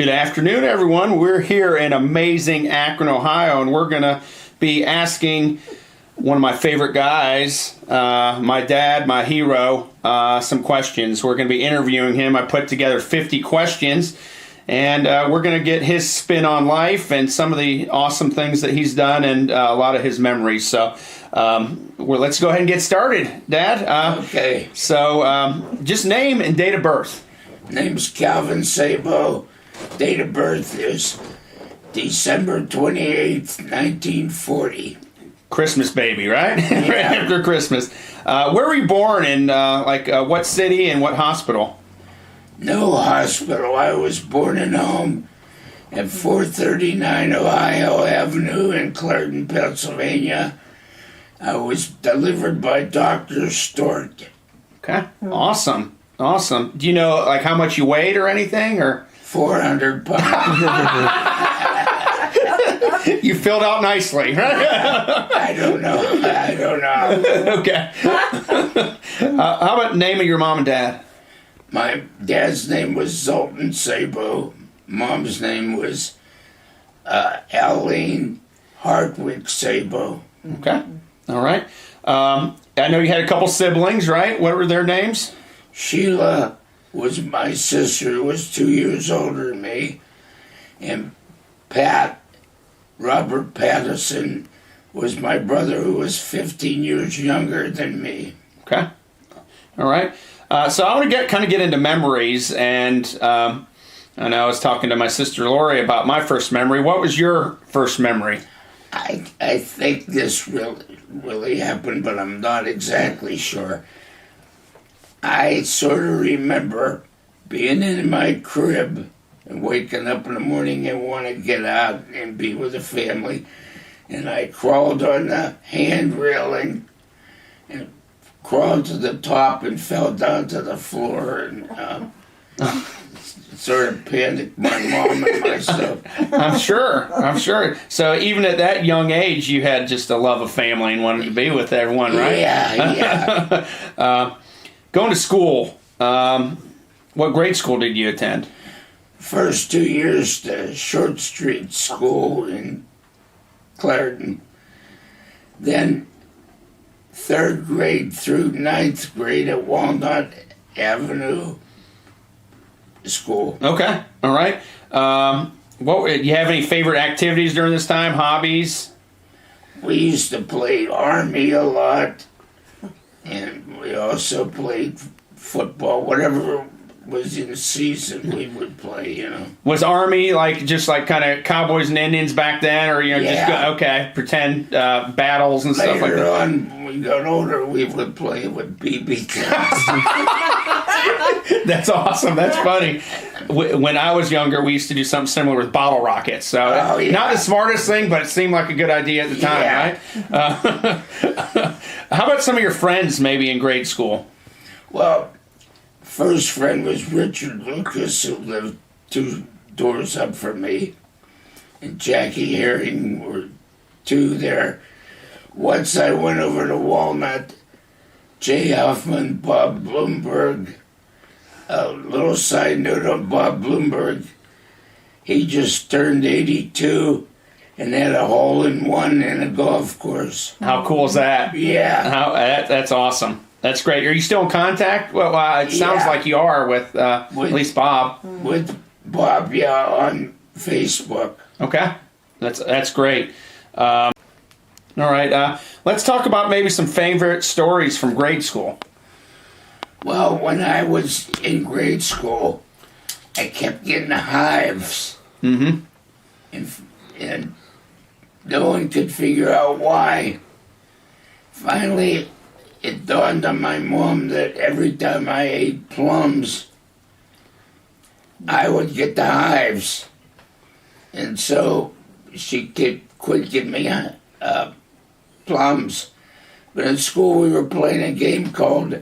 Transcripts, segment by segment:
Good afternoon, everyone. We're here in amazing Akron, Ohio, and we're going to be asking one of my favorite guys, my dad, my hero, some questions. We're going to be interviewing him. I put together 50 questions, and we're going to get his spin on life and some of the awesome things that he's done and a lot of his memories. So let's go ahead and get started, Dad. Okay. So just name and date of birth. Name's Calvin Sabo. Date of birth is December 28th, 1940. Christmas baby, right? Yeah. Right after Christmas. Where were you born in, what city and what hospital? No hospital. I was born at home at 439 Ohio Avenue in Clarendon, Pennsylvania. I was delivered by Dr. Stork. Okay. Awesome. Awesome. Do you know, how much you weighed or anything, or? 400 pounds. You filled out nicely, right? I don't know. Okay. How about name of your mom and dad? My dad's name was Zoltan Sabo. Mom's name was Aline Hartwig Sabo. Okay. All right. I know you had a couple siblings, right? What were their names? Sheila was my sister, who was 2 years older than me, and Robert Patterson was my brother, who was 15 years younger than me. Okay. All right. So I want to get into memories, and I know I was talking to my sister Lori about my first memory. What was your first memory? I think this really happened, but I'm not exactly sure. I sort of remember being in my crib and waking up in the morning and want to get out and be with the family. And I crawled on the hand railing and crawled to the top and fell down to the floor and sort of panicked my mom and myself. I'm sure. So even at that young age, you had just a love of family and wanted to be with everyone, right? Yeah. Going to school, what grade school did you attend? First 2 years to Short Street School in Clarendon. Then 3rd grade through 9th grade at Walnut Avenue School. Okay, all right. Do you have any favorite activities during this time, hobbies? We used to play Army a lot, and we also played football. Whatever was in season, we would play, Was Army just kind of cowboys and Indians back then, or Yeah. pretend battles and stuff like Later that? on, when we got older, we would play with BB guns. That's awesome. That's funny. When I was younger, we used to do something similar with bottle rockets. So not the smartest thing, but it seemed like a good idea at the time, right? How about some of your friends maybe in grade school? Well, first friend was Richard Lucas, who lived 2 doors up from me, and Jackie Herring were 2 there. Once I went over to Walnut, Jay Hoffman, Bob Bloomberg. A little side note on Bob Bloomberg. He just turned 82 and had a hole-in-one in a golf course. How cool is that? Yeah. That's awesome. That's great. Are you still in contact? Well, it sounds like you are with at least Bob. With Bob, yeah, on Facebook. Okay. That's great. All right. Let's talk about maybe some favorite stories from grade school. Well, when I was in grade school, I kept getting hives. Mm-hmm. And no one could figure out why. Finally, it dawned on my mom that every time I ate plums, I would get the hives. And so she quit giving me plums. But in school, we were playing a game called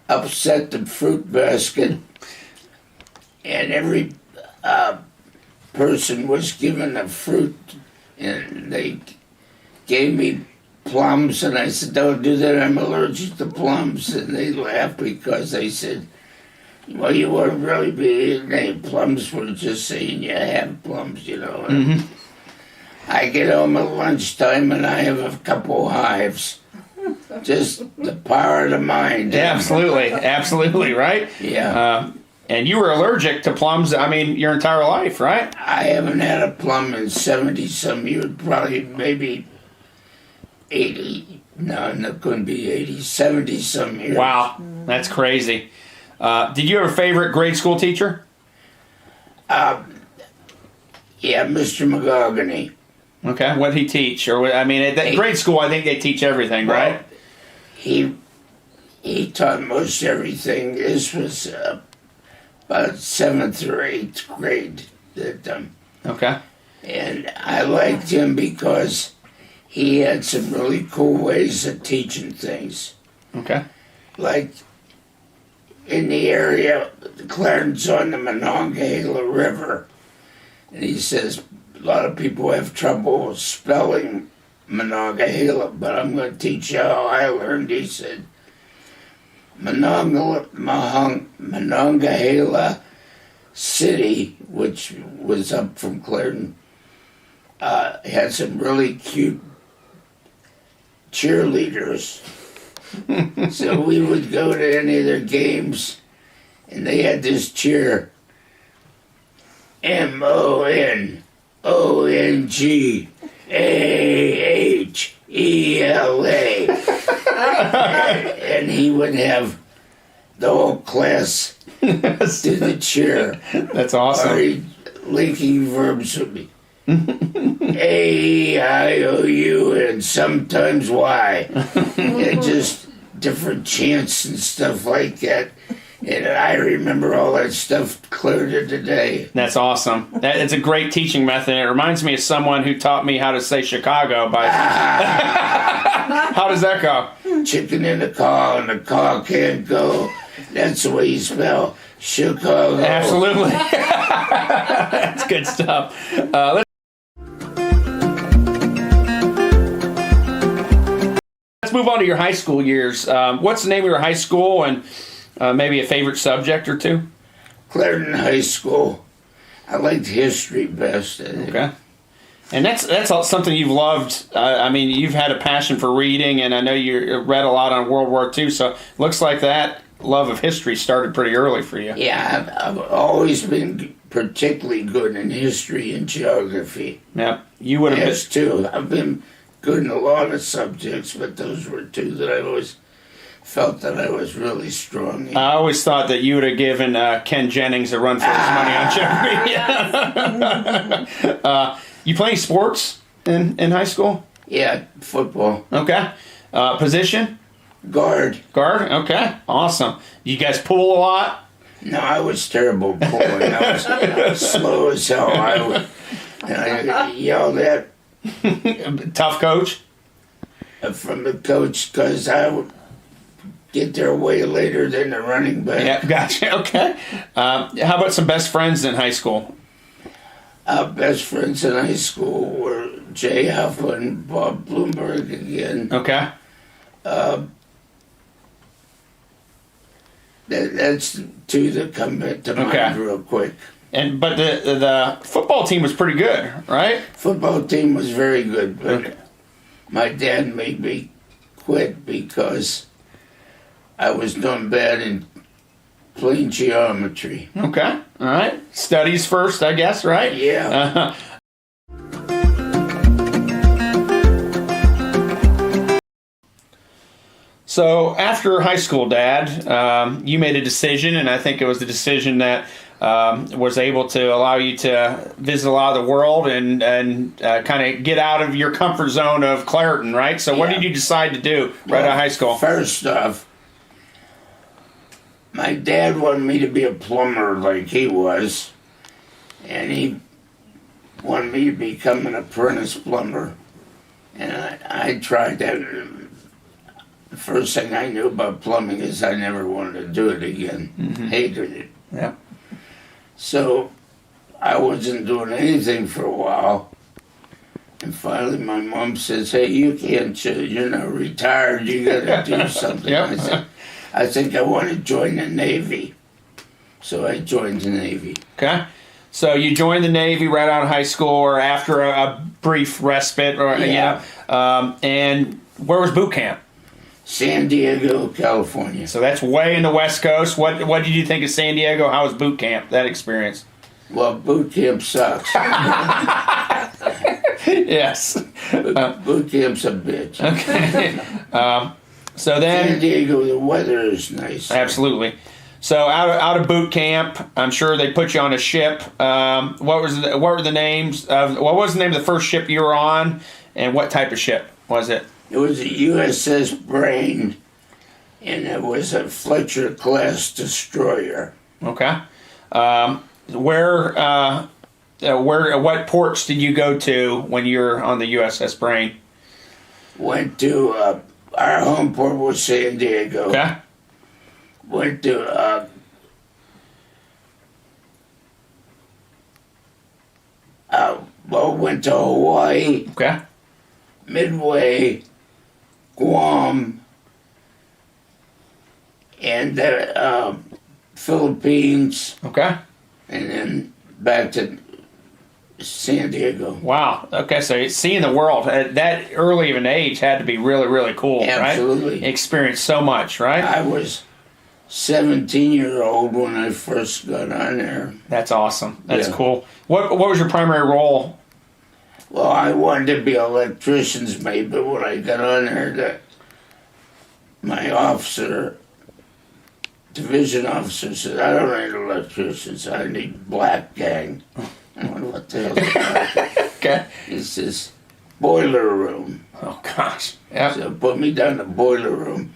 Upset the Fruit Basket. And every person was given a fruit, and they gave me plums, and I said, "Don't do that, I'm allergic to plums." And they laughed because they said, Well, you wouldn't really be eating any plums. We're just saying you have plums, you know. Mm-hmm. I get home at lunchtime and I have a couple hives. Just the power of the mind. Yeah, absolutely, absolutely, right? Yeah. And you were allergic to plums, I mean, your entire life, right? I haven't had a plum in 70-some years, probably maybe 80. No, it couldn't be 80, 70-some years. Wow, that's crazy. Did you have a favorite grade school teacher? Yeah, Mr. McGogany. Okay, what did he teach? Or I mean, at grade school, I think they teach everything, right? He taught most everything. This was about 7th or 8th grade that Okay. and I liked him because he had some really cool ways of teaching things. Okay. Like in the area, Clarendon's on the Monongahela River, and he says a lot of people have trouble spelling Monongahela, but I'm going to teach you how I learned. He said, Monongahela City, which was up from Clarendon, had some really cute cheerleaders. So we would go to any of their games, and they had this cheer, MONONGAHELA. And he would have the whole class do the cheer. That's awesome. Or linking verbs would be A-I-O-U and sometimes Y. And just different chants and stuff like that. And I remember all that stuff clear to today. That's awesome. It's a great teaching method. It reminds me of someone who taught me how to say Chicago by... How does that go? Chicken in the car and the car can't go. That's the way you spell Chicago. Absolutely. That's good stuff. Let's move on to your high school years. What's the name of your high school and maybe a favorite subject or two? Clarendon High School. I liked history best. Okay. And that's something you've loved. I mean, you've had a passion for reading, and I know you read a lot on World War II, so it looks like that love of history started pretty early for you. Yeah, I've always been particularly good in history and geography. Yeah, you would have been too. I've been good in a lot of subjects, but those were two that I always felt that I was really strong in. I always thought that you would have given Ken Jennings a run for his money on Jeopardy. You playing sports in high school? Yeah, football. Okay. Position? Guard. Guard? Okay. Awesome. You guys pool a lot? No, I was terrible pulling. I was slow as hell. I yelled at. Tough coach? From the coach, because I would get there way later than the running back. Yeah, gotcha. Okay. How about some best friends in high school? Best friends in high school were Jay Huffa and Bob Bloomberg again. Okay. That's two that come to mind real quick. But the football team was pretty good, right? Football team was very good, but my dad made me quit because I was doing bad in plain geometry. Okay, all right. Studies first, I guess, right? Yeah. So after high school, Dad, you made a decision, and I think it was the decision that was able to allow you to visit a lot of the world and kind of get out of your comfort zone of Clarendon, right? So what did you decide to do right out of high school? First off, my dad wanted me to be a plumber like he was, and he wanted me to become an apprentice plumber. And I tried that. The first thing I knew about plumbing is I never wanted to do it again. Mm-hmm. Hated it. Yeah. So I wasn't doing anything for a while. And finally my mom says, hey, you can't, you're not retired, you got to do something. Yep. I think I want to join the Navy. So I joined the Navy. Okay. So you joined the Navy right out of high school or after a brief respite, or Yeah. and where was boot camp? San Diego, California. So that's way in the West Coast. What did you think of San Diego? How was boot camp? That experience? Well, boot camp sucks. Yes. Boot camp's a bitch. Okay. So then, San Diego, the weather is nice. absolutely. So out of boot camp, I'm sure they put you on a ship. What were the names of what was the name of the first ship you were on, and what type of ship was it? It was a USS Brain, and it was a Fletcher class destroyer. Okay. What ports did you go to when you were on the USS Brain? Went to our home port was San Diego. Okay. Went to went to Hawaii, Okay. Midway, Guam, and the Philippines, Okay. and then back to San Diego. Wow. Okay. So seeing the world at that early of an age had to be really, really cool, Absolutely. right? Experienced so much, right? I was 17-year-old when I first got on there. That's awesome. That's Yeah. cool. What was your primary role? Well, I wanted to be an electrician's mate, but when I got on there, my officer, division officer, said, "I don't need electricians. I need black gang." I went, "What the hell is that?" Okay. He says, "Boiler room." Oh gosh. Yeah. So put me down the boiler room,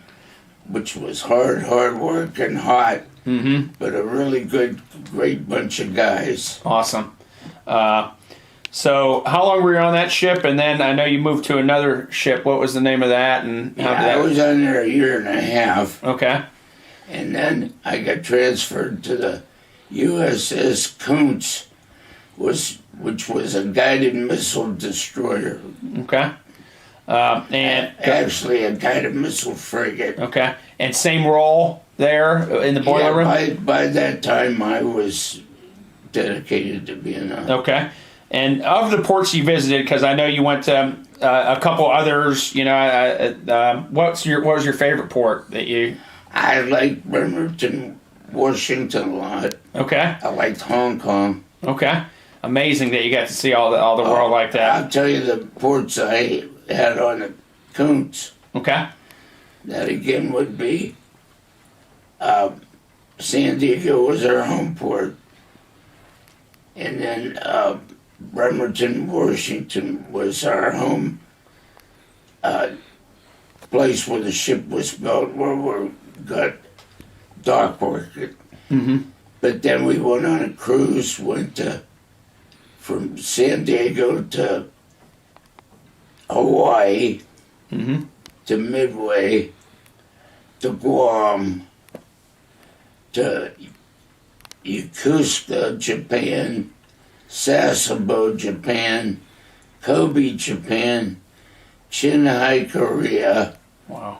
which was hard work and hot, but a really great bunch of guys. Awesome. So how long were you on that ship? And then I know you moved to another ship. What was the name of that? And how Yeah, did I that? was on there a year and a half, Okay. and then I got transferred to the USS Kuntz, which was a guided missile destroyer. Okay. And Actually, a guided missile frigate. okay. And same role there in the boiler room. By that time, I was dedicated to being a. Okay. And of the ports you visited, because I know you went to a couple others. You know, what was your favorite port that you? I liked Bremerton, Washington a lot. Okay. I liked Hong Kong. Okay. Amazing that you got to see all the world like that. I'll tell you the ports I had on the Kuntz. Okay. That again would be San Diego was our home port. And then Bremerton, Washington was our home place where the ship was built, where we got dock work. But then we went on a cruise, from San Diego to Hawaii, to Midway, to Guam, to Yokosuka, Japan, Sasebo, Japan, Kobe, Japan, Shanghai, Korea, Wow.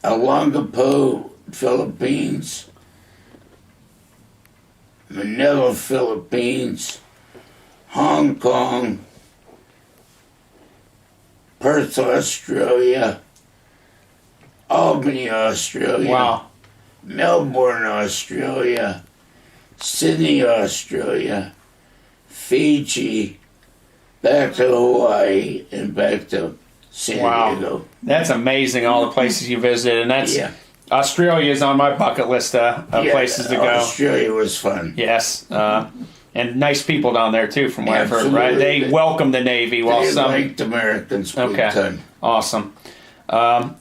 Olongapo, Philippines, Manila, Philippines, Hong Kong, Perth, Australia, Albany, Australia, Wow. Melbourne, Australia, Sydney, Australia, Fiji, back to Hawaii, and back to San Wow. Diego. That's amazing. All the places you visited, and that's Yeah. Australia is on my bucket list of places to go. Australia was fun. Yes. And nice people down there too, from what I've heard. Right? Absolutely. They welcome the Navy. While They some liked Americans big okay, time. awesome.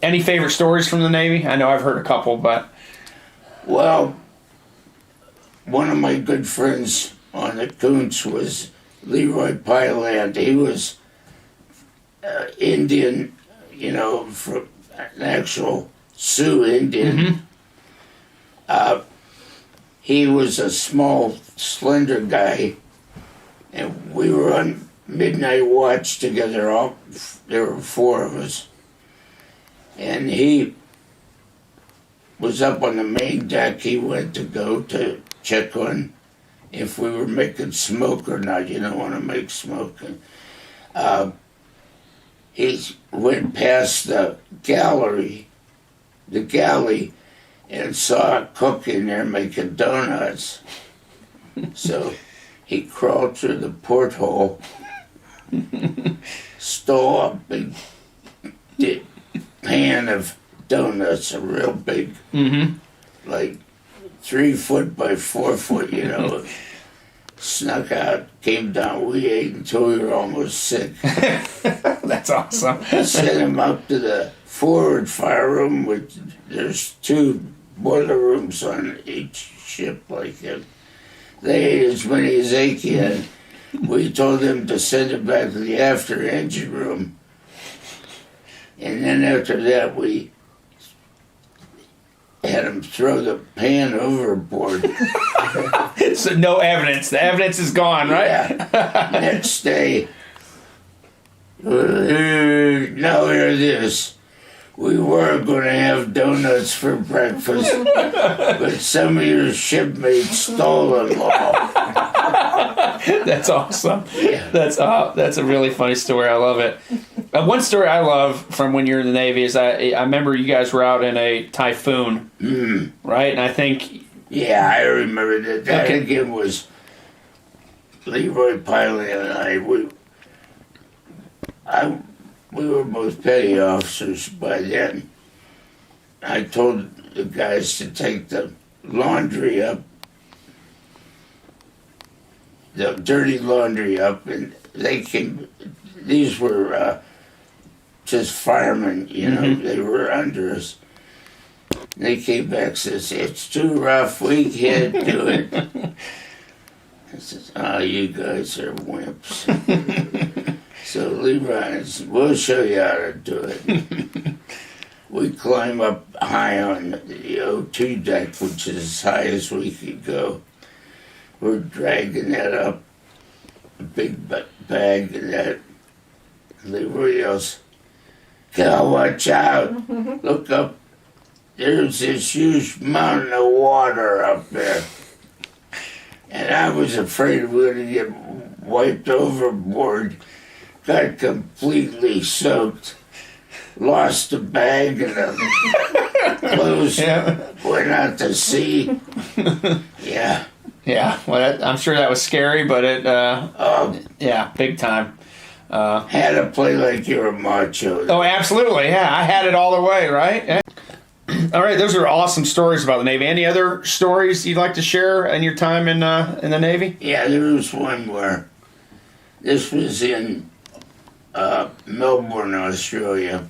Any favorite stories from the Navy? I know I've heard a couple, but Well, one of my good friends on the Kuntz was Leroy Pyland. He was Indian, from an actual Sioux Indian. He was a small, slender guy, and we were on midnight watch together. There were four of us, and he was up on the main deck. He went to go to check on if we were making smoke or not. You don't want to make smoke. He went past the galley, and saw a cook in there making donuts. So he crawled through the porthole, stole a big pan of donuts, a real big, like 3 foot by 4 foot, snuck out, came down. We ate until we were almost sick. That's awesome. Sent him up to the forward fire room, which there's 2 boiler rooms on each ship like that. They ate as many as they can. We told them to send it back to the after engine room. And then after that, we had him throw the pan overboard. So no evidence. The evidence is gone, right? Yeah. Next day, now hear this. We were going to have donuts for breakfast, but some of your shipmates stole them all. That's awesome. Yeah. That's a really funny story. I love it. One story I love from when you're in the Navy is I remember you guys were out in a typhoon, right? And I think... Yeah, I remember that. That again was Leroy Piley and we were both petty officers by then. I told the guys to take the laundry up, the dirty laundry up, and they came. These were just firemen, they were under us. They came back and says, "It's too rough, we can't do it." I says, "Oh, you guys are wimps." So Leroy said, "We'll show you how to do it." We climb up high on the O2 deck, which is as high as we could go. We're dragging that up, a big bag, and that Leroy yells, "Cal, watch out, look up. There's this huge mountain of water up there." And I was afraid we were going to get wiped overboard. Got completely soaked. Lost the bag and the clothes went out to sea. Yeah. Yeah, well, I'm sure that was scary, but yeah, big time. Had to play like you're a macho. Oh, absolutely, yeah. I had it all the way, right? Yeah. All right, those are awesome stories about the Navy. Any other stories you'd like to share in your time in the Navy? Yeah, there was one where this was in Melbourne, Australia.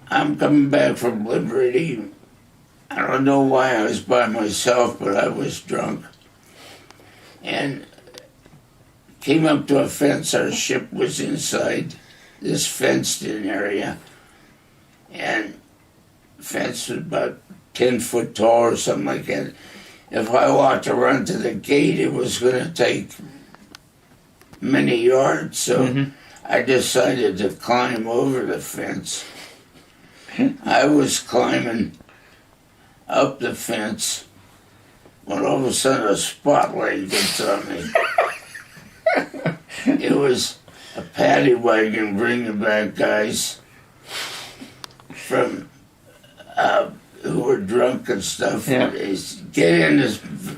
I'm coming back from Liberty. I don't know why I was by myself, but I was drunk. And came up to a fence. Our ship was inside this fenced-in area. And the fence was about 10 foot tall or something like that. If I walked to run to the gate, it was going to take many yards. So I decided to climb over the fence. I was climbing up the fence when all of a sudden a spotlight gets on me. It was a paddy wagon bringing back guys from who were drunk and stuff. Yeah. They said, get in the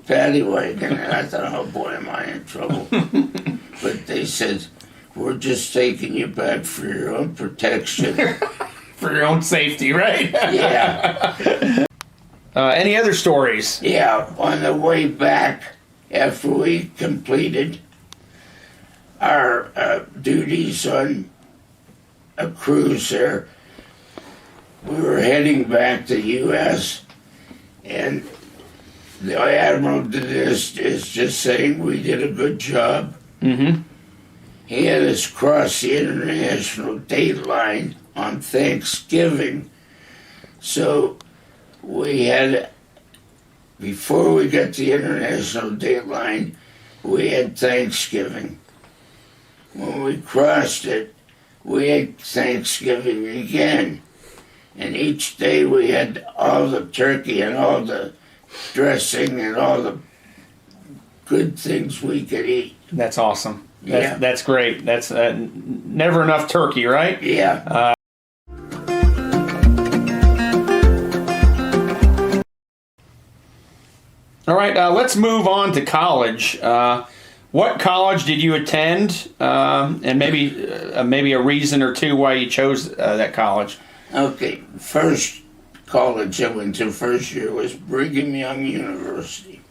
paddy wagon. And I thought, oh boy, am I in trouble. But they said, we're just taking you back for your own protection. For your own safety, right? Yeah. Any other stories? Yeah, on the way back, after we completed our duties on a cruise there, we were heading back to the U.S., and the Admiral did this, is just saying we did a good job. He had us cross the international date line on Thanksgiving. So we had, before we got to the international date line, we had Thanksgiving. When we crossed it, we ate Thanksgiving again. And each day we had all the turkey and all the dressing and all the good things we could eat. That's awesome. Yeah. That's great. That's never enough turkey, right? Yeah. All right, let's move on to college. What college did you attend, and maybe a reason or two why you chose that college? Okay, first college I went to first year was Brigham Young University.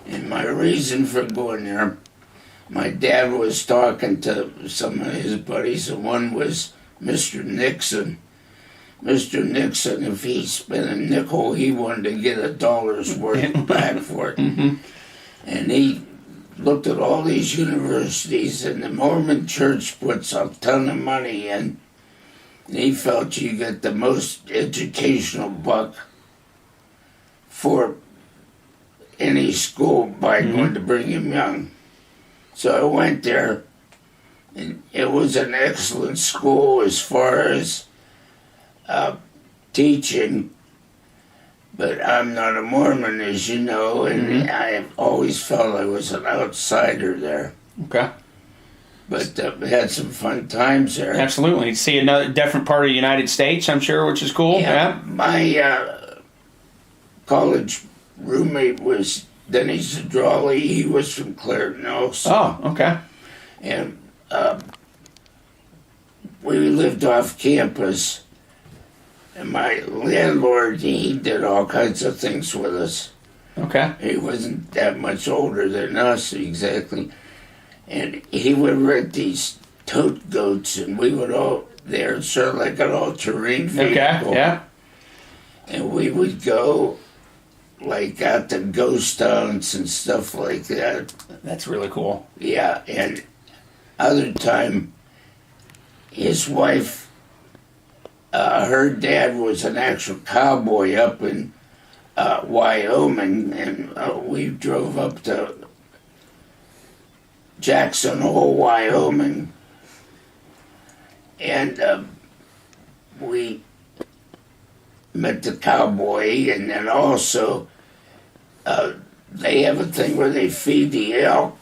And my reason for going there, my dad was talking to some of his buddies, and one was Mr. Nixon. Mr. Nixon, if he spent a nickel, he wanted to get $1 worth back for it. Mm-hmm. And he looked at all these universities, and the Mormon Church puts a ton of money in. And he felt you get the most educational buck for any school by going to Brigham Young. So I went there, and it was an excellent school as far as teaching, but I'm not a Mormon, as you know, and I always felt I was an outsider there. Okay. But had some fun times there. Absolutely. See another different part of the United States, I'm sure, which is cool. Yeah. My college roommate was Denny Zadrawli. He was from Clarendon also. Oh, okay. And we lived off campus. And my landlord, he did all kinds of things with us. Okay. He wasn't that much older than us, exactly. And he would rent these tote goats, and we would they're sort of like an all-terrain vehicle. Okay, yeah. And we would go, like, out to ghost towns and stuff like that. That's really cool. Yeah, and other time, his wife, her dad was an actual cowboy up in Wyoming, and we drove up to Jackson Hole, Wyoming, and we met the cowboy, and then also they have a thing where they feed the elk,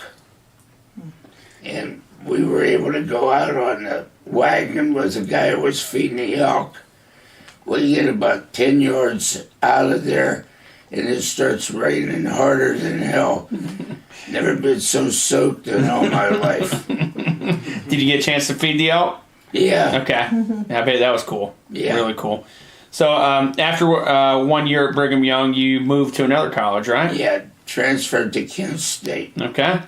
and we were able to go out on the wagon with a guy who was feeding the elk. We get about 10 yards out of there, and it starts raining harder than hell. Never been so soaked in all my life. Did you get a chance to feed the elk? Yeah. Okay. I bet that was cool. Yeah. Really cool. So after 1 year at Brigham Young, you moved to another college, right? Yeah, transferred to Kent State. Okay.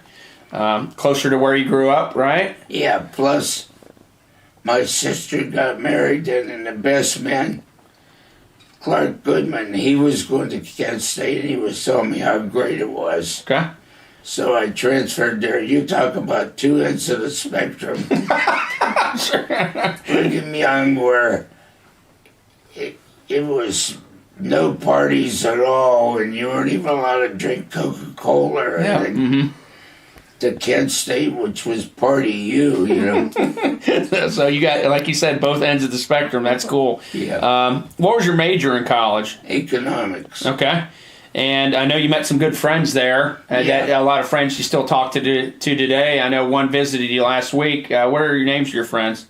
Closer to where you grew up, right? Yeah, plus my sister got married, and the best man, Clark Goodman, he was going to Kent State, and he was telling me how great it was. Okay. So I transferred there. You talk about two ends of the spectrum. Brigham Young, where it was no parties at all, and you weren't even allowed to drink Coca-Cola or anything. To Kent State, which was party you know. So you got, like you said, both ends of the spectrum. That's cool. Yeah. What was your major in college? Economics. Okay. And I know you met some good friends there. A lot of friends you still talk to today. I know one visited you last week. What are your names of your friends?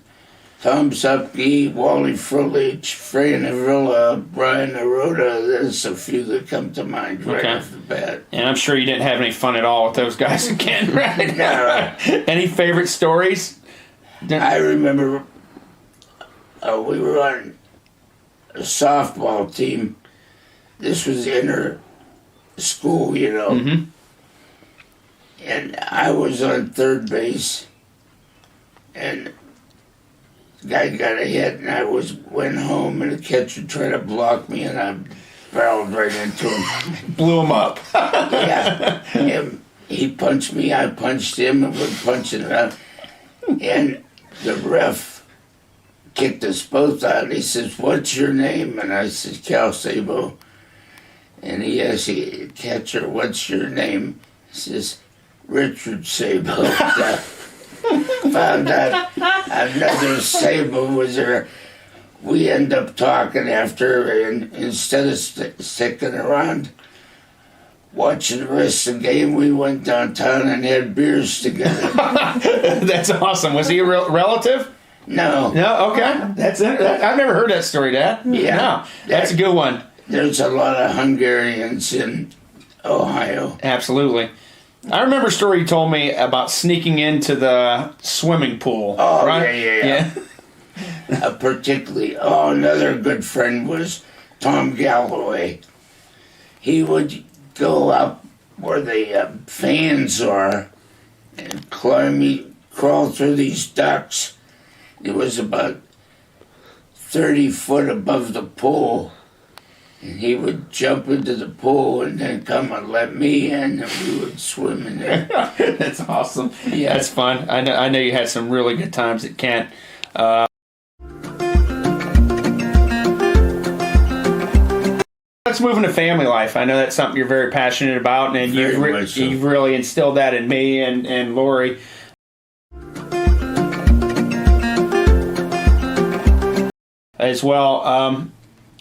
Tom Zupke, Wally Frulich, Fran Avila, Brian Arota. There's a few that come to mind right off the bat. And I'm sure you didn't have any fun at all with those guys again, right? No. Any favorite stories? I remember we were on a softball team. This was inter school, you know. Mm-hmm. And I was on third base, and the guy got a hit, and I went home, and the catcher tried to block me, and I barreled right into him. Blew him up. Yeah. And he punched me, I punched him, and we're punching it out. And the ref kicked us both out. He says, "What's your name?" And I said, "Cal Sabo." And he asked the catcher, "What's your name?" He says, "Richard Sabo." found out another Sabo was there. We end up talking after, and instead of sticking around watching the rest of the game, we went downtown and had beers together. That's awesome. Was he a relative? No. No? Okay. That's it. I've never heard that story, Dad. Yeah. No. That's a good one. There's a lot of Hungarians in Ohio. Absolutely. I remember a story you told me about sneaking into the swimming pool. Oh, right? yeah. Particularly, another good friend was Tom Galloway. He would go up where the fans are and crawl through these ducts. It was about 30 foot above the pool. And he would jump into the pool and then come and let me in, and we would swim in there. That's awesome. Yeah. That's fun. I know you had some really good times at Kent. Let's move into family life. I know that's something you're very passionate about, and you've really instilled that in me and Lori. As well.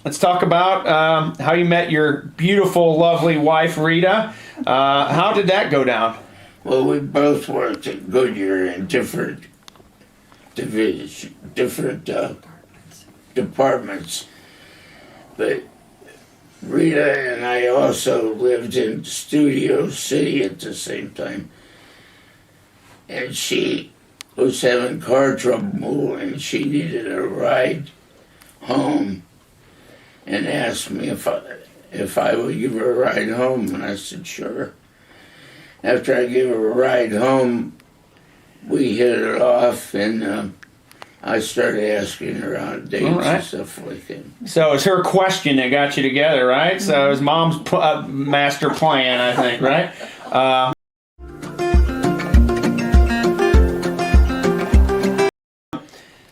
Let's talk about how you met your beautiful, lovely wife, Rita. How did that go down? Well, we both worked at Goodyear in different departments. But Rita and I also lived in Studio City at the same time. And she was having car trouble and she needed a ride home and asked me if I would give her a ride home. And I said, sure. After I gave her a ride home, we hit it off, and I started asking her on dates and stuff like that. So it was her question that got you together, right? So it was Mom's master plan, I think, right?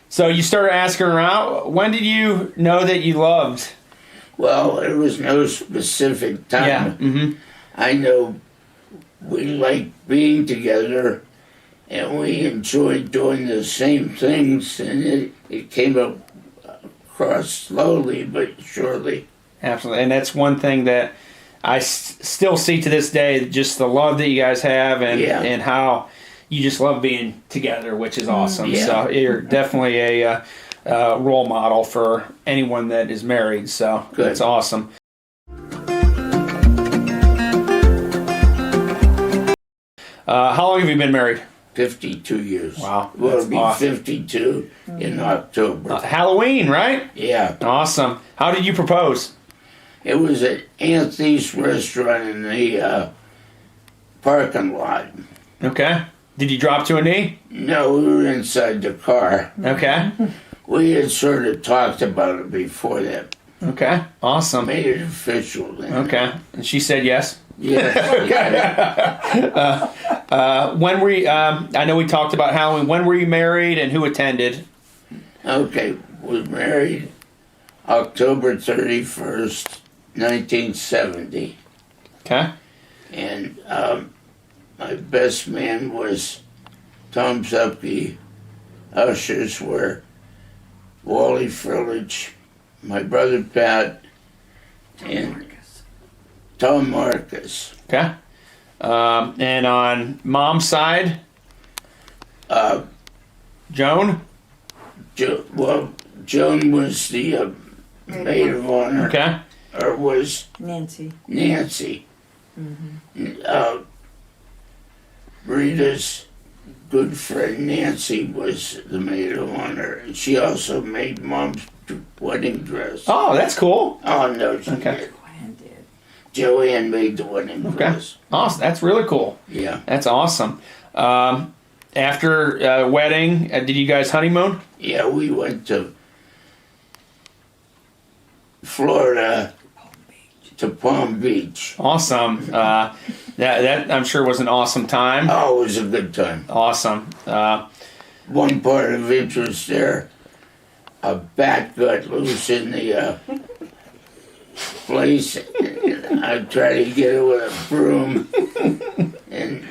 So you started asking her out. When did you know that you loved? Well, there was no specific time. Yeah. Mm-hmm. I know we liked being together, and we enjoyed doing the same things, and it came across slowly but surely. Absolutely, and that's one thing that I still see to this day, just the love that you guys have, and how you just love being together, which is awesome. Yeah. So you're definitely a role model for anyone that is married, so Good. That's awesome. How long have you been married? 52 years. Wow. We'll That's be awesome. 52 in October. Halloween, right? Yeah. Awesome. How did you propose? It was at Anthony's restaurant in the parking lot. Okay. Did you drop to a knee? No, we were inside the car. Okay. We had sort of talked about it before that. Okay. Awesome. Made it official then. Okay. And she said yes? Yes. When were you, I know we talked about Halloween. When were you married and who attended? Okay. Was married October 31st, 1970. Okay. And my best man was Tom Zupke. Ushers were Wally Frillich, my brother Pat, and Tom Marcus. Okay. And on Mom's side? Joan? Joan was the maid of honor. Okay. Or was Nancy. Mm-hmm. Rita's good friend Nancy was the maid of honor. And she also made Mom's wedding dress. Oh, that's cool. Oh, no, she Okay. did. Joanne did. Joanne made the wedding Okay. dress. Awesome. That's really cool. Yeah. That's awesome. After wedding, did you guys honeymoon? Yeah, we went to Florida to Palm Beach. Awesome. That I'm sure was an awesome time. Oh, it was a good time. Awesome. One part of interest there, a bat got loose in the place. I tried to get it with a broom, and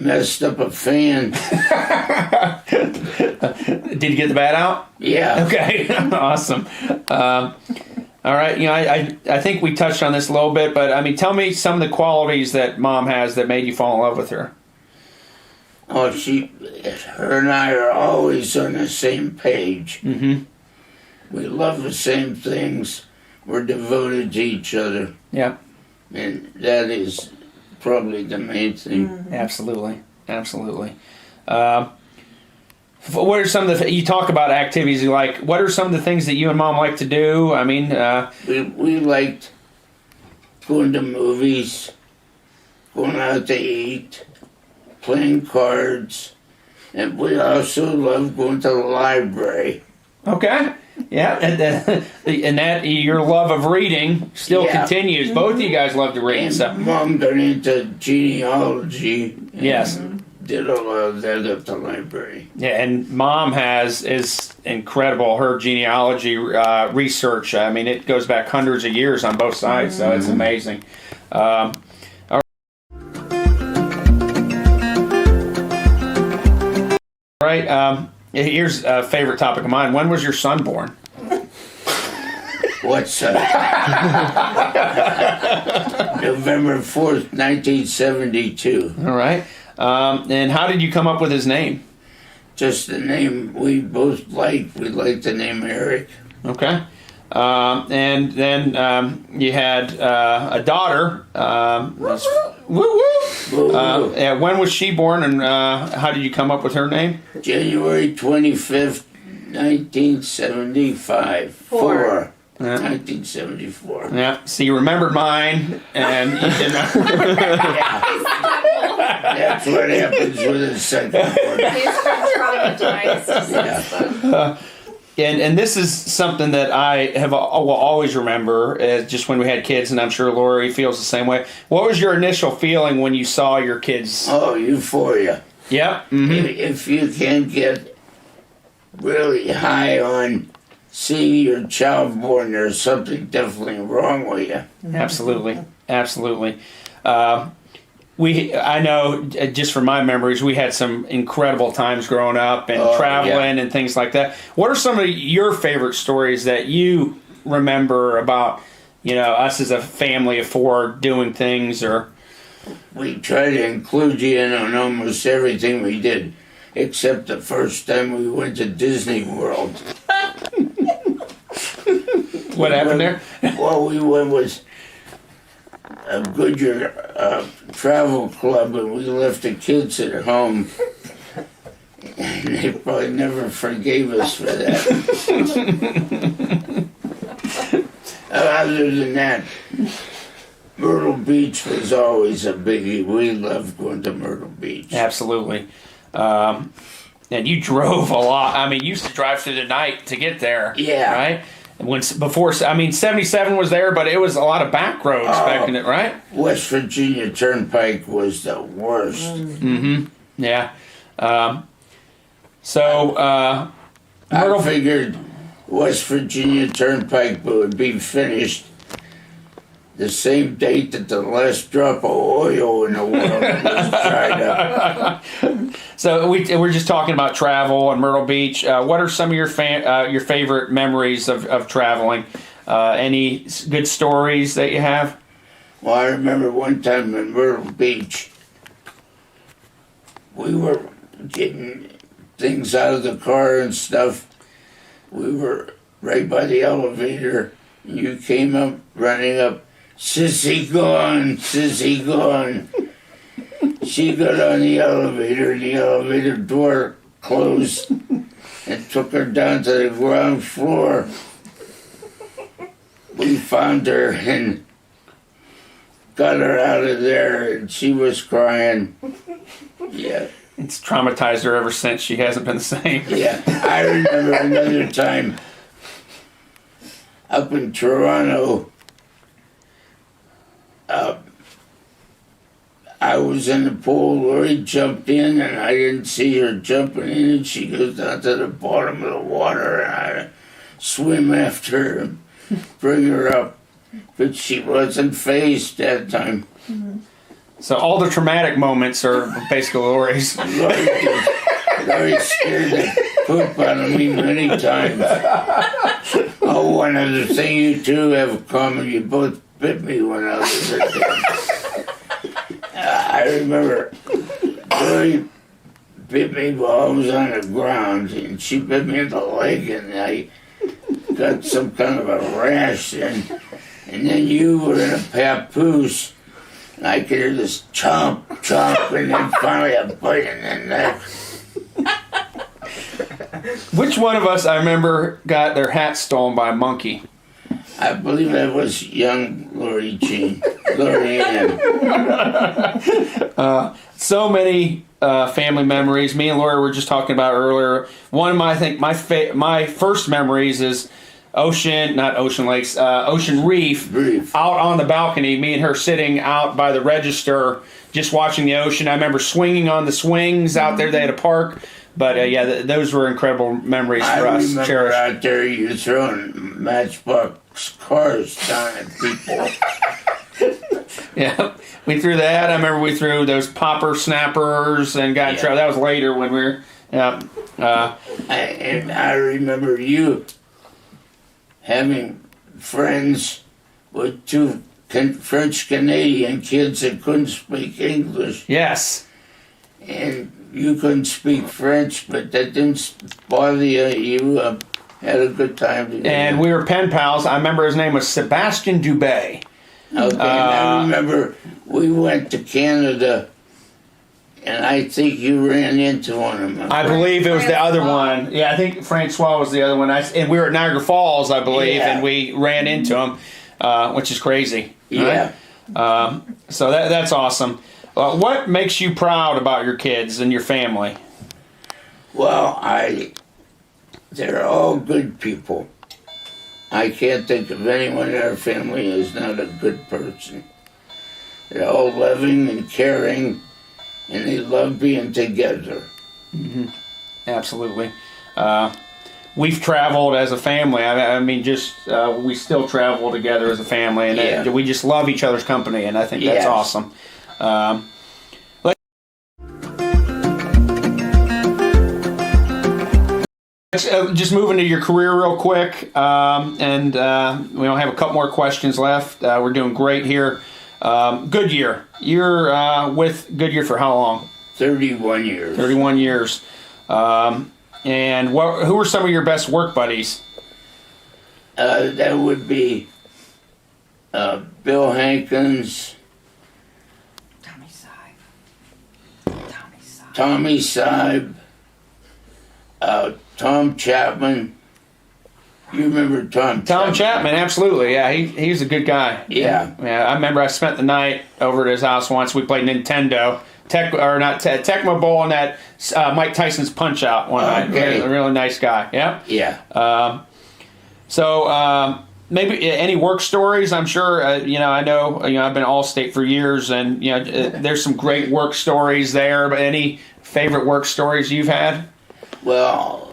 messed up a fan. Did you get the bat out? Yeah. Okay, awesome. All right, I think we touched on this a little bit, but I mean, tell me some of the qualities that Mom has that made you fall in love with her. Oh, her and I are always on the same page. Mm-hmm. We love the same things. We're devoted to each other. Yeah. And that is probably the main thing. Mm-hmm. Absolutely. What are some of you talk about activities you like? What are some of the things that you and Mom like to do? I mean, we liked going to movies, going out to eat, playing cards, and we also love going to the library. Okay. Yeah, and that your love of reading still continues. Both of you guys love to read. And So. Mom got into genealogy. Yes. Did a lot of that at the library. Yeah, and Mom is incredible. Her genealogy research. I mean, it goes back hundreds of years on both sides, so it's amazing. All right. Here's a favorite topic of mine. When was your son born? What's November 4th, 1972. All right. And how did you come up with his name? Just the name we both liked. We liked the name Eric. Okay. And then you had a daughter. When was she born, and how did you come up with her name? January 25th, 1975. 1974. Yeah. So you remembered mine, and you did not. That's what happens with a second one. He's traumatized. And this is something that I will always remember, just when we had kids, and I'm sure Lori feels the same way. What was your initial feeling when you saw your kids? Oh, euphoria. Yeah. Mm-hmm. If you can get really high on seeing your child born, there's something definitely wrong with you. Absolutely. I know, just from my memories, we had some incredible times growing up and traveling and things like that. What are some of your favorite stories that you remember about, us as a family of four doing things? Or we try to include you in on almost everything we did, except the first time we went to Disney World. What happened there? Well, we went with a Goodyear travel club, and we left the kids at home. And they probably never forgave us for that. Other than that, Myrtle Beach was always a biggie. We loved going to Myrtle Beach. Absolutely. And you drove a lot. I mean, you used to drive through the night to get there. Yeah. Right? Before 77 was there, but it was a lot of back roads back in it, right? West Virginia Turnpike was the worst. Mm-hmm. Yeah. I figured West Virginia Turnpike would be finished the same date that the last drop of oil in the world was dried up. So we're just talking about travel and Myrtle Beach. What are some of your favorite memories of traveling? Any good stories that you have? Well, I remember one time in Myrtle Beach, we were getting things out of the car and stuff. We were right by the elevator. You came up, running up. Sissy gone, Sissy gone. She got on the elevator door closed, and took her down to the ground floor. We found her and got her out of there, and she was crying. Yeah. It's traumatized her ever since. She hasn't been the same. Yeah. I remember another time up in Toronto. I was in the pool, Lori jumped in, and I didn't see her jumping in, and she goes down to the bottom of the water, and I swim after her and bring her up. But she wasn't phased that time. So all the traumatic moments are basically Lori's. Lori scared the poop out of me many times. Oh, one other thing you two have in common, you both bit me when I was a kid. I remember Lori bit me while I was on the ground, and she bit me in the leg, and I got some kind of a rash then. And then you were in a papoose, and I could hear this chomp, chomp, and then finally a bite in the neck. Which one of us, I remember, got their hat stolen by a monkey? I believe that was young Lori Jean. Lori Ann. So many family memories. Me and Lori were just talking about earlier. One of my, I think, my first memories is Ocean Reef, out on the balcony. Me and her sitting out by the register, just watching the ocean. I remember swinging on the swings out there. They had a park. But yeah, those were incredible memories for us. I remember out there you throwing matchbox cars down at people. Yeah, we threw that. I remember we threw those popper snappers and got in trouble. That was later when we were. Yeah. And I remember you having friends with two French Canadian kids that couldn't speak English. Yes. And you couldn't speak French, but that didn't bother you. You had a good time together. And we were pen pals. I remember his name was Sebastian Dubé. Okay, and I remember we went to Canada, and I think you ran into one of them. I believe it was the other one. Yeah, I think Francois was the other one. And we were at Niagara Falls, I believe, and we ran into him, which is crazy. Yeah. Right? So that's awesome. What makes you proud about your kids and your family? Well, they're all good people. I can't think of anyone in our family who's not a good person. They're all loving and caring, and they love being together. Mm-hmm. Absolutely. We've traveled as a family. I mean, we still travel together as a family, and we just love each other's company, and I think that's awesome. Just moving to your career real quick, and we only have a couple more questions left. We're doing great here. Goodyear. You're with Goodyear for how long? 31 years. 31 years. And who are some of your best work buddies? That would be Bill Hankins, Tommy Seib, Tom Chapman. You remember Tom Chapman, absolutely. Yeah, he's a good guy. Yeah. I remember I spent the night over at his house once. We played Nintendo. Tecmo Bowl and that Mike Tyson's Punch Out one night. A really nice guy. Yeah. Yeah. So maybe any work stories? I'm sure. I know. I've been All-State for years, and there's some great work stories there. But any favorite work stories you've had? Well,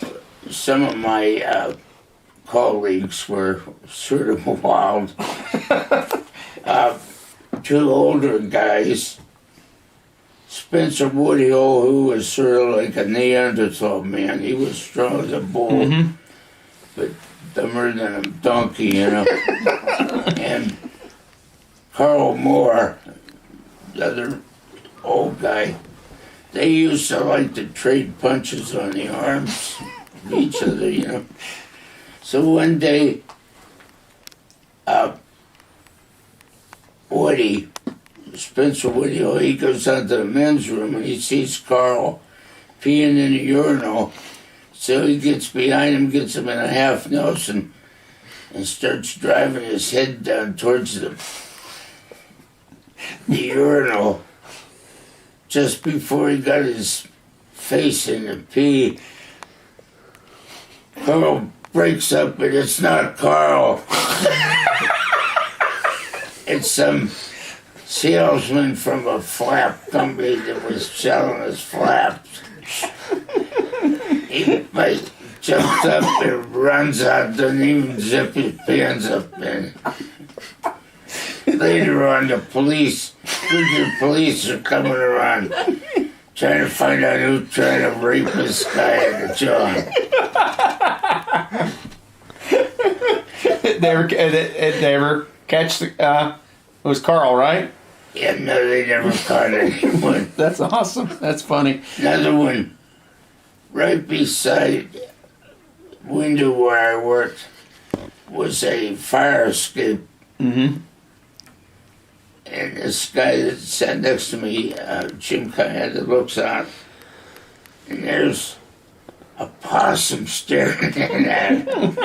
some of my colleagues were sort of wild. Two older guys. Spencer Woodhill, who was sort of like a Neanderthal man. He was strong as a bull, but dumber than a donkey, And Carl Moore, the other old guy, they used to like to trade punches on the arms of each other, So one day, Spencer Woodhill, he goes out to the men's room and he sees Carl peeing in a urinal. So he gets behind him, gets him in a half Nelson, and starts driving his head down towards the urinal. Just before he got his face in the pee, Carl breaks up, and it's not Carl. It's some salesman from a flap company that was selling his flaps. He jumps up and runs out, doesn't even zip his pants up. And Later on, the police are coming around trying to find out who's trying to rape this guy in the jaw. They ever catch it was Carl, right? Yeah, no, they never caught anyone. That's awesome. That's funny. Another one, right beside window where I worked, was a fire escape. Mm-hmm. And this guy that sat next to me, Jim had that looks out, and there's a possum staring at him.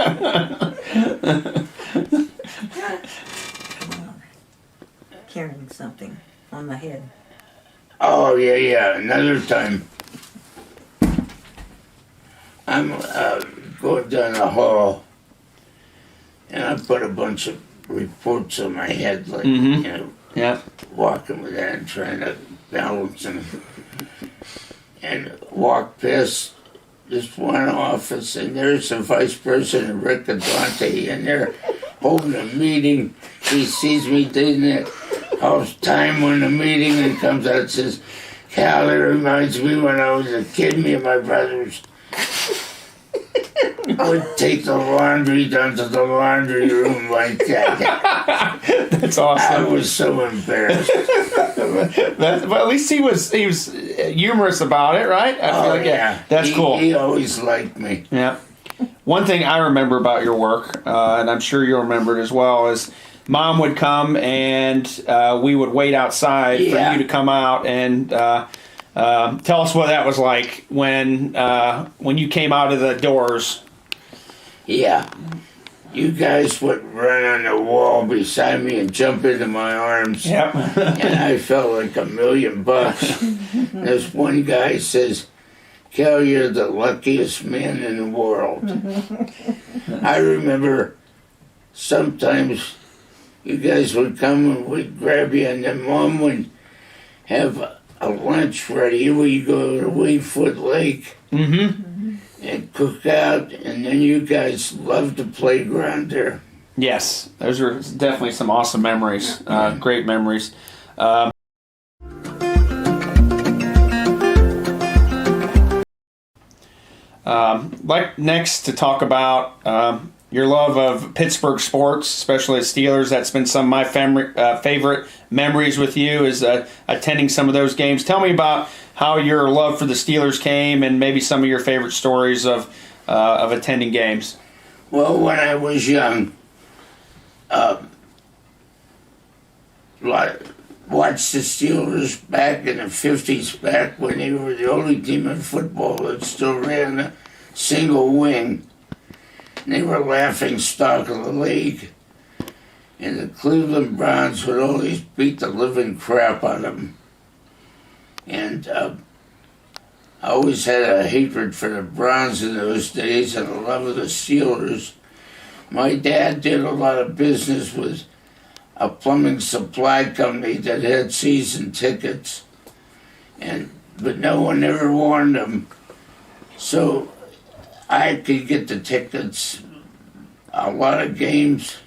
Carrying something on the head. Oh, yeah. Another time, I'm going down the hall, and I put a bunch of reports on my head, like, Yeah. walking with that and trying to balance them. And walk past this one office, and there's the Vice President Rick Adante in there holding a meeting. He sees me doing that all the time when the meeting, and comes out and says, "Cal, it reminds me when I was a kid, me and my brothers would take the laundry down to the laundry room like that." That's awesome. I was so embarrassed. But at least he was humorous about it, right? I feel like, that's cool. He always liked me. Yeah. One thing I remember about your work, and I'm sure you'll remember it as well, is Mom would come and we would wait outside for you to come out and tell us what that was like when you came out of the doors. Yeah. You guys would run on the wall beside me and jump into my arms. Yep. And I felt like $1,000,000. This one guy says, "Cal, you're the luckiest man in the world." I remember sometimes you guys would come and we'd grab you, and then Mom would have a lunch ready. We go to Wavefoot Lake. Mm-hmm. And cook out, and then you guys loved the playground there. Yes, those are definitely some awesome memories. Great memories. Like next to talk about your love of Pittsburgh sports, especially the Steelers. That's been some of my favorite memories with you is attending some of those games. Tell me about how your love for the Steelers came and maybe some of your favorite stories of attending games. Well, when I was young, watched the Steelers back in the 50s, back when they were the only team in football that still ran a single wing. And they were laughing stock of the league. And the Cleveland Browns would always beat the living crap out of them. And I always had a hatred for the Browns in those days and a love of the Steelers. My dad did a lot of business with a plumbing supply company that had season tickets, but no one ever warned him. So I could get the tickets, a lot of games,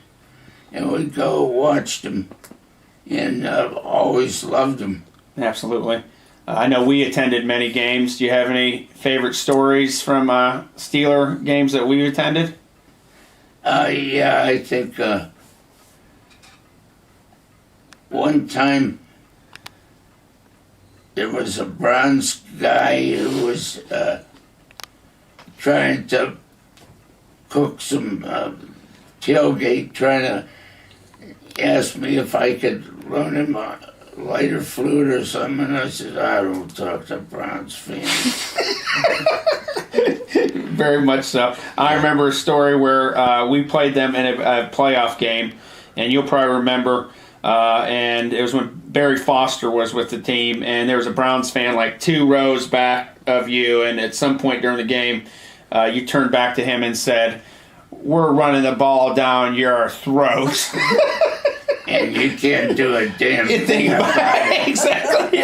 and we'd go watch them, and always loved them. Absolutely. I know we attended many games. Do you have any favorite stories from Steeler games that we attended? Yeah, I think one time there was a Browns guy who was trying to cook some tailgate, trying to ask me if I could loan him a lighter fluid or something. And I said, "I don't talk to Browns fans." Very much so. I remember a story where we played them in a playoff game, and you'll probably remember, and it was when Barry Foster was with the team, and there was a Browns fan like 2 rows back of you, and at some point during the game, you turned back to him and said, "We're running the ball down your throat." And you can't do a damn thing about it. Exactly.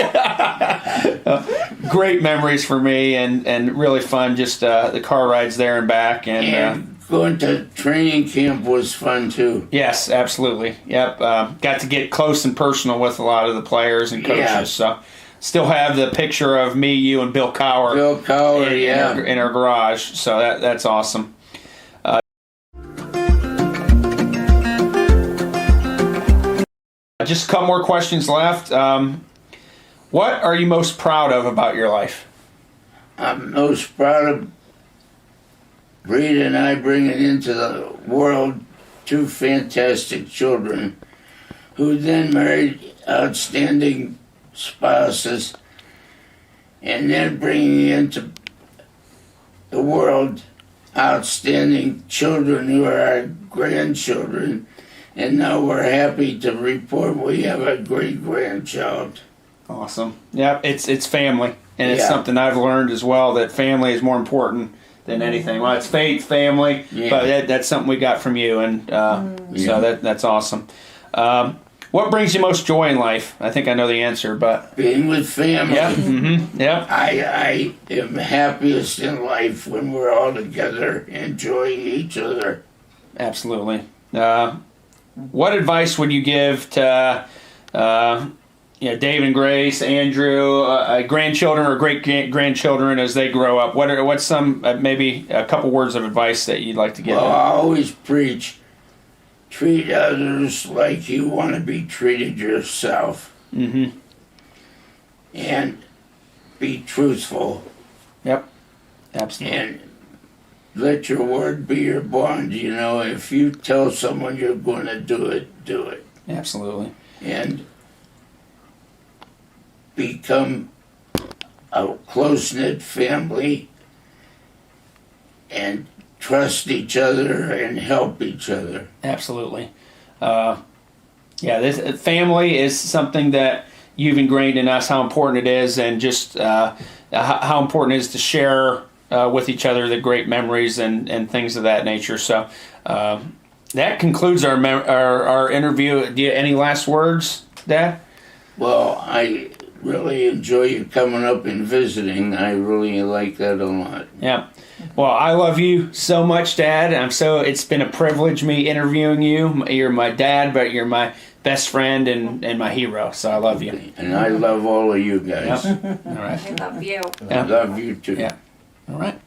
Great memories for me, and really fun. Just the car rides there and back, and going to training camp was fun too. Yes, absolutely. Yep. Got to get close and personal with a lot of the players and coaches. Yeah. So, still have the picture of me, you, and Bill Cower. Bill Cower, in our garage. So that's awesome. Just a couple more questions left. What are you most proud of about your life? I'm most proud of Rita and I bringing into the world 2 fantastic children who then married outstanding spouses, and then bringing into the world outstanding children who are our grandchildren. And now we're happy to report we have a great-grandchild. Awesome. Yep, it's family. And it's Yeah. something I've learned as well, that family is more important than anything. Well, it's faith, family, Yeah. but that's something we got from you, and so that's awesome. What brings you most joy in life? I think I know the answer, but Being with family. yeah, yeah, I am happiest in life when we're all together enjoying each other. absolutely. What advice would you give to Dave and Grace, Andrew, grandchildren or great grandchildren as they grow up? What's some maybe a couple words of advice that you'd like to give Well, them? I always preach, treat others like you want to be treated yourself. Mm-hmm. And be truthful. Yep, absolutely. And let your word be your bond. You know, if you tell someone you're going to do it, do it. Absolutely. And become a close-knit family and trust each other and help each other. Absolutely. This family is something that you've ingrained in us, how important it is, and just how important it is to share with each other the great memories and things of that nature. So that concludes our interview. Do you any last words, Dad? Well, I really enjoy you coming up and visiting. I really like that a lot. Yeah. Well, I love you so much, Dad. It's been a privilege me interviewing you. You're my dad, but you're my best friend and my hero. So I love you. And I love all of you guys. Yep. All right. I love you. I love you too. Yeah. All right.